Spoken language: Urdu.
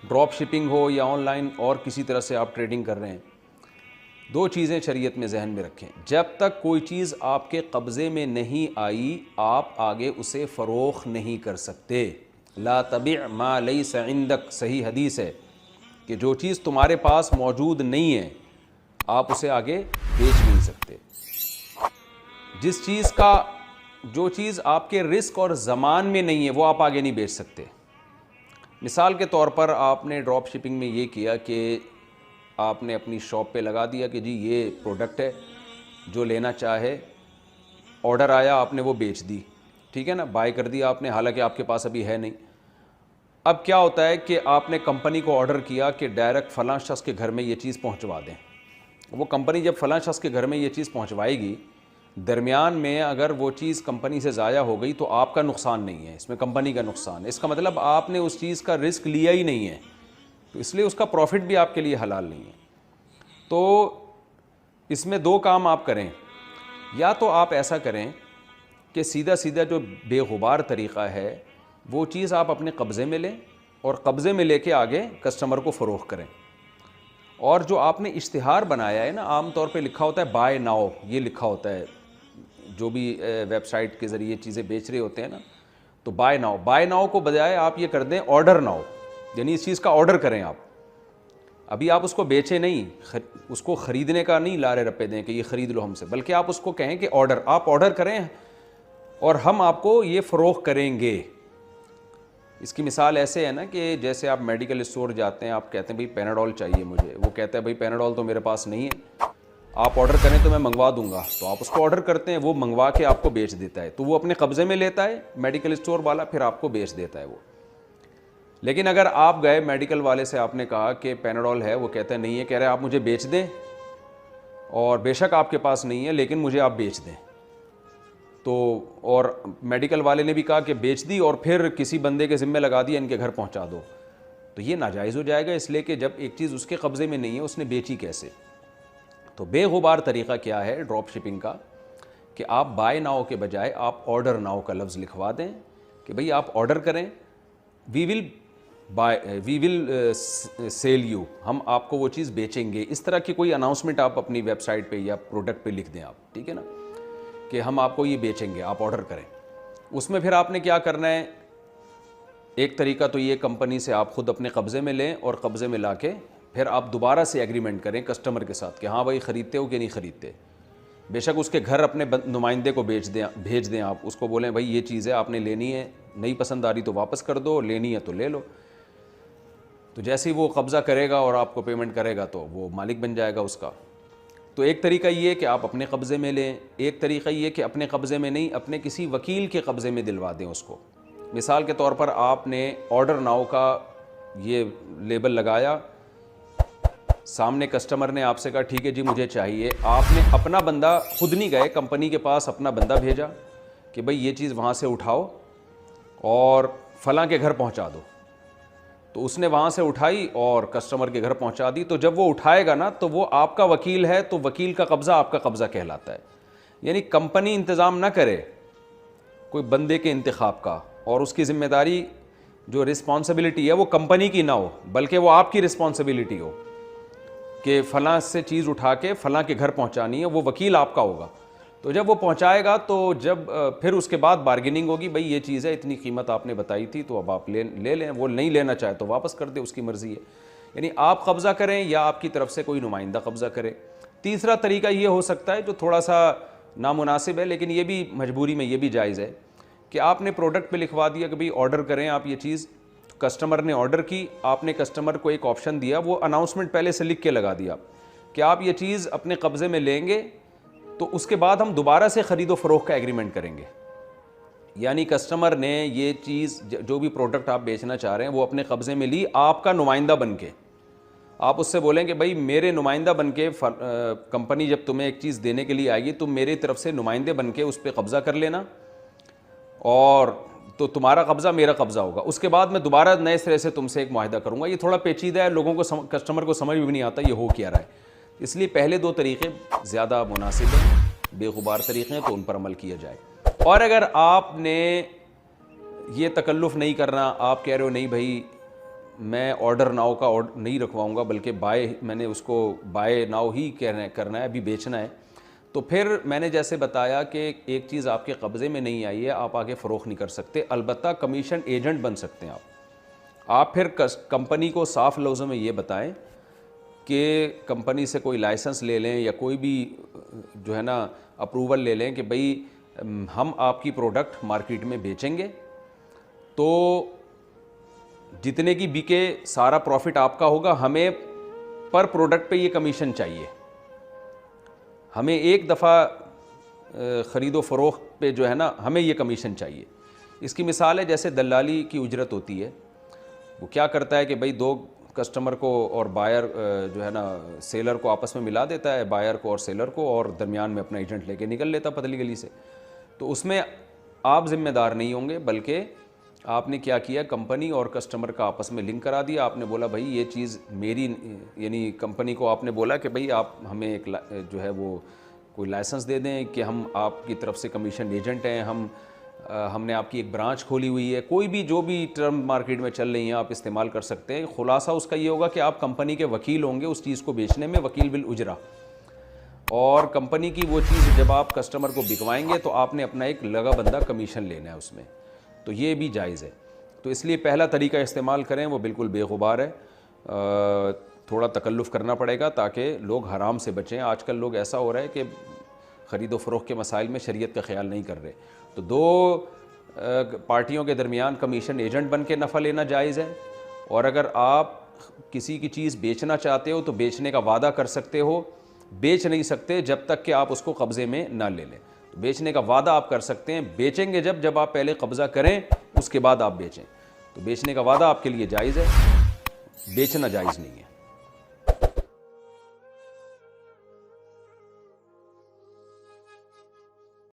ڈراپ شپنگ ہو یا آن لائن اور کسی طرح سے آپ ٹریڈنگ کر رہے ہیں، دو چیزیں شریعت میں ذہن میں رکھیں. جب تک کوئی چیز آپ کے قبضے میں نہیں آئی آپ آگے اسے فروخت نہیں کر سکتے. لا تبع ما لیس عندک، صحیح حدیث ہے کہ جو چیز تمہارے پاس موجود نہیں ہے آپ اسے آگے بیچ نہیں سکتے. جو چیز آپ کے رزق اور زمان میں نہیں ہے وہ آپ آگے نہیں بیچ سکتے. مثال کے طور پر آپ نے ڈراپ شپنگ میں یہ کیا کہ آپ نے اپنی شاپ پہ لگا دیا کہ جی یہ پروڈکٹ ہے، جو لینا چاہے، آرڈر آیا آپ نے وہ بیچ دی، ٹھیک ہے نا، بائی کر دیا آپ نے، حالانکہ آپ کے پاس ابھی ہے نہیں. اب کیا ہوتا ہے کہ آپ نے کمپنی کو آرڈر کیا کہ ڈائریکٹ فلاں شخص کے گھر میں یہ چیز پہنچوا دیں. وہ کمپنی جب فلاں شخص کے گھر میں یہ چیز پہنچوائے گی، درمیان میں اگر وہ چیز کمپنی سے ضائع ہو گئی تو آپ کا نقصان نہیں ہے، اس میں کمپنی کا نقصان ہے. اس کا مطلب آپ نے اس چیز کا رسک لیا ہی نہیں ہے، تو اس لیے اس کا پروفٹ بھی آپ کے لیے حلال نہیں ہے. تو اس میں دو کام آپ کریں. یا تو آپ ایسا کریں کہ سیدھا جو بے غبار طریقہ ہے وہ چیز آپ اپنے قبضے میں لیں اور قبضے میں لے کے آگے کسٹمر کو فروخت کریں. اور جو آپ نے اشتہار بنایا ہے نا، عام طور پہ لکھا ہوتا ہے بائی ناؤ، یہ لکھا ہوتا ہے جو بھی ویب سائٹ کے ذریعے چیزیں بیچ رہے ہوتے ہیں نا، تو بائی ناؤ کو بجائے آپ یہ کر دیں آرڈر ناؤ، یعنی اس چیز کا آرڈر کریں. آپ ابھی آپ اس کو بیچیں نہیں، اس کو خریدنے کا نہیں لارے رپے دیں کہ یہ خرید لو ہم سے، بلکہ آپ اس کو کہیں کہ آپ آرڈر کریں اور ہم آپ کو یہ فروخت کریں گے. اس کی مثال ایسے ہے نا کہ جیسے آپ میڈیکل اسٹور جاتے ہیں، آپ کہتے ہیں بھائی پیناڈول چاہیے مجھے، وہ کہتا ہے بھائی پیناڈول تو میرے پاس نہیں ہے، آپ آرڈر کریں تو میں منگوا دوں گا. تو آپ اس کو آرڈر کرتے ہیں، وہ منگوا کے آپ کو بیچ دیتا ہے، تو وہ اپنے قبضے میں لیتا ہے میڈیکل اسٹور والا، پھر آپ کو بیچ دیتا ہے وہ. لیکن اگر آپ گئے میڈیکل والے سے، آپ نے کہا کہ پیناڈول ہے، وہ کہتا ہے نہیں ہے، کہہ رہے آپ مجھے بیچ دیں، اور بے شک آپ کے پاس نہیں ہے لیکن مجھے آپ بیچ دیں. تو اور میڈیکل والے نے بھی کہا کہ بیچ دی اور پھر کسی بندے کے ذمہ لگا دیا ان کے گھر پہنچا دو، تو یہ ناجائز ہو جائے گا، اس لیے کہ جب ایک چیز اس کے قبضے میں نہیں ہے اس نے بیچی کیسے. تو بے غبار طریقہ کیا ہے ڈراپ شپنگ کا کہ آپ بائی ناؤ کے بجائے آپ آرڈر ناؤ کا لفظ لکھوا دیں کہ بھئی آپ آرڈر کریں، وی ول سیل یو، ہم آپ کو وہ چیز بیچیں گے. اس طرح کی کوئی اناؤنسمنٹ آپ اپنی ویب سائٹ پہ یا پروڈکٹ پہ لکھ دیں آپ، ٹھیک ہے نا، کہ ہم آپ کو یہ بیچیں گے، آپ آرڈر کریں. اس میں پھر آپ نے کیا کرنا ہے، ایک طریقہ تو یہ کمپنی سے آپ خود اپنے قبضے میں لیں اور قبضے میں لا کے پھر آپ دوبارہ سے ایگریمنٹ کریں کسٹمر کے ساتھ کہ ہاں بھائی خریدتے ہو کہ نہیں خریدتے. بے شک اس کے گھر اپنے نمائندے کو بھیج دیں، آپ اس کو بولیں بھائی یہ چیز ہے آپ نے لینی ہے، نہیں پسند آ رہی تو واپس کر دو، لینی ہے تو لے لو. تو جیسے ہی وہ قبضہ کرے گا اور آپ کو پیمنٹ کرے گا تو وہ مالک بن جائے گا اس کا. تو ایک طریقہ یہ کہ آپ اپنے قبضے میں لیں، ایک طریقہ یہ کہ اپنے قبضے میں نہیں، اپنے کسی وکیل کے قبضے میں دلوا دیں اس کو. مثال کے طور پر آپ نے آرڈر ناؤ کا یہ لیبل لگایا، سامنے کسٹمر نے آپ سے کہا ٹھیک ہے جی مجھے چاہیے، آپ نے اپنا بندہ خود نہیں گئے کمپنی کے پاس، اپنا بندہ بھیجا کہ بھئی یہ چیز وہاں سے اٹھاؤ اور فلاں کے گھر پہنچا دو. تو اس نے وہاں سے اٹھائی اور کسٹمر کے گھر پہنچا دی. تو جب وہ اٹھائے گا نا تو وہ آپ کا وکیل ہے، تو وکیل کا قبضہ آپ کا قبضہ کہلاتا ہے. یعنی کمپنی انتظام نہ کرے کوئی بندے کے انتخاب کا، اور اس کی ذمہ داری جو رسپانسبلٹی ہے وہ کمپنی کی نہ ہو بلکہ وہ آپ کی رسپانسبلٹی ہو کہ فلاں سے چیز اٹھا کے فلاں کے گھر پہنچانی ہے، وہ وکیل آپ کا ہوگا. تو جب وہ پہنچائے گا تو جب پھر اس کے بعد بارگیننگ ہوگی، بھئی یہ چیز ہے اتنی قیمت آپ نے بتائی تھی تو اب آپ لے لیں، وہ نہیں لینا چاہے تو واپس کر دے، اس کی مرضی ہے. یعنی آپ قبضہ کریں یا آپ کی طرف سے کوئی نمائندہ قبضہ کرے. تیسرا طریقہ یہ ہو سکتا ہے جو تھوڑا سا نامناسب ہے لیکن یہ بھی مجبوری میں یہ بھی جائز ہے کہ آپ نے پروڈکٹ پہ لکھوا دیا کہ بھئی آرڈر کریں آپ یہ چیز، کسٹمر نے آرڈر کی، آپ نے کسٹمر کو ایک آپشن دیا، وہ اناؤنسمنٹ پہلے سے لکھ کے لگا دیا کہ آپ یہ چیز اپنے قبضے میں لیں گے تو اس کے بعد ہم دوبارہ سے خرید و فروخت کا ایگریمنٹ کریں گے. یعنی کسٹمر نے یہ چیز جو بھی پروڈکٹ آپ بیچنا چاہ رہے ہیں وہ اپنے قبضے میں لی، آپ کا نمائندہ بن کے آپ اس سے بولیں کہ بھائی میرے نمائندہ بن کے کمپنی جب تمہیں ایک چیز دینے کے لیے آئے گی تم میری طرف سے نمائندے بن کے اس پہ قبضہ کر لینا، اور تو تمہارا قبضہ میرا قبضہ ہوگا. اس کے بعد میں دوبارہ نئے سرے سے تم سے ایک معاہدہ کروں گا. یہ تھوڑا پیچیدہ ہے، لوگوں کو کسٹمر کو سمجھ بھی نہیں آتا یہ ہو کیا رہا ہے، اس لیے پہلے دو طریقے زیادہ مناسب ہیں، بے غبار طریقے ہیں تو ان پر عمل کیا جائے. اور اگر آپ نے یہ تکلف نہیں کرنا، آپ کہہ رہے ہو نہیں بھائی میں آرڈر ناؤ کا نہیں رکھواؤں گا، بلکہ میں نے اس کو بائی ناؤ ہی کرنا ہے، ابھی بیچنا ہے، تو پھر میں نے جیسے بتایا کہ ایک چیز آپ کے قبضے میں نہیں آئی ہے، آپ آگے فروخت نہیں کر سکتے، البتہ کمیشن ایجنٹ بن سکتے ہیں آپ پھر کمپنی کو صاف لفظوں میں یہ بتائیں کہ کمپنی سے کوئی لائسنس لے لیں یا کوئی بھی جو ہے نا اپروول لے لیں کہ بھئی ہم آپ کی پروڈکٹ مارکیٹ میں بیچیں گے، تو جتنے کی بکے سارا پروفٹ آپ کا ہوگا، ہمیں پر پروڈکٹ پہ یہ کمیشن چاہیے، ہمیں ایک دفعہ خرید و فروخت پہ جو ہے نا ہمیں یہ کمیشن چاہیے۔ اس کی مثال ہے جیسے دلالی کی اجرت ہوتی ہے، وہ کیا کرتا ہے کہ بھئی دو کسٹمر کو اور بائر جو ہے نا سیلر کو آپس میں ملا دیتا ہے، بائر کو اور سیلر کو، اور درمیان میں اپنا ایجنٹ لے کے نکل لیتا پتلی گلی سے، تو اس میں آپ ذمہ دار نہیں ہوں گے، بلکہ آپ نے کیا کیا، کمپنی اور کسٹمر کا آپس میں لنک کرا دیا، آپ نے بولا بھائی یہ چیز میری، یعنی کمپنی کو آپ نے بولا کہ بھئی آپ ہمیں ایک جو ہے وہ کوئی لائسنس دے دیں کہ ہم آپ کی طرف سے کمیشن ایجنٹ ہیں، ہم نے آپ کی ایک برانچ کھولی ہوئی ہے، کوئی بھی جو بھی ٹرم مارکیٹ میں چل رہی ہیں آپ استعمال کر سکتے ہیں۔ خلاصہ اس کا یہ ہوگا کہ آپ کمپنی کے وکیل ہوں گے اس چیز کو بیچنے میں، وکیل بالاجرہ، اور کمپنی کی وہ چیز جب آپ کسٹمر کو بکوائیں گے تو آپ نے اپنا ایک لگا بندہ کمیشن لینا ہے اس میں، تو یہ بھی جائز ہے۔ تو اس لیے پہلا طریقہ استعمال کریں، وہ بالکل بے غبار ہے، تھوڑا تکلف کرنا پڑے گا تاکہ لوگ حرام سے بچیں۔ آج کل لوگ ایسا ہو رہا ہے کہ خرید و فروخت کے مسائل میں شریعت کا خیال نہیں کر رہے، تو دو پارٹیوں کے درمیان کمیشن ایجنٹ بن کے نفع لینا جائز ہے، اور اگر آپ کسی کی چیز بیچنا چاہتے ہو تو بیچنے کا وعدہ کر سکتے ہو، بیچ نہیں سکتے جب تک کہ آپ اس کو قبضے میں نہ لے لیں۔ تو بیچنے کا وعدہ آپ کر سکتے ہیں، بیچیں گے جب آپ پہلے قبضہ کریں اس کے بعد آپ بیچیں، تو بیچنے کا وعدہ آپ کے لیے جائز ہے، بیچنا جائز نہیں ہے۔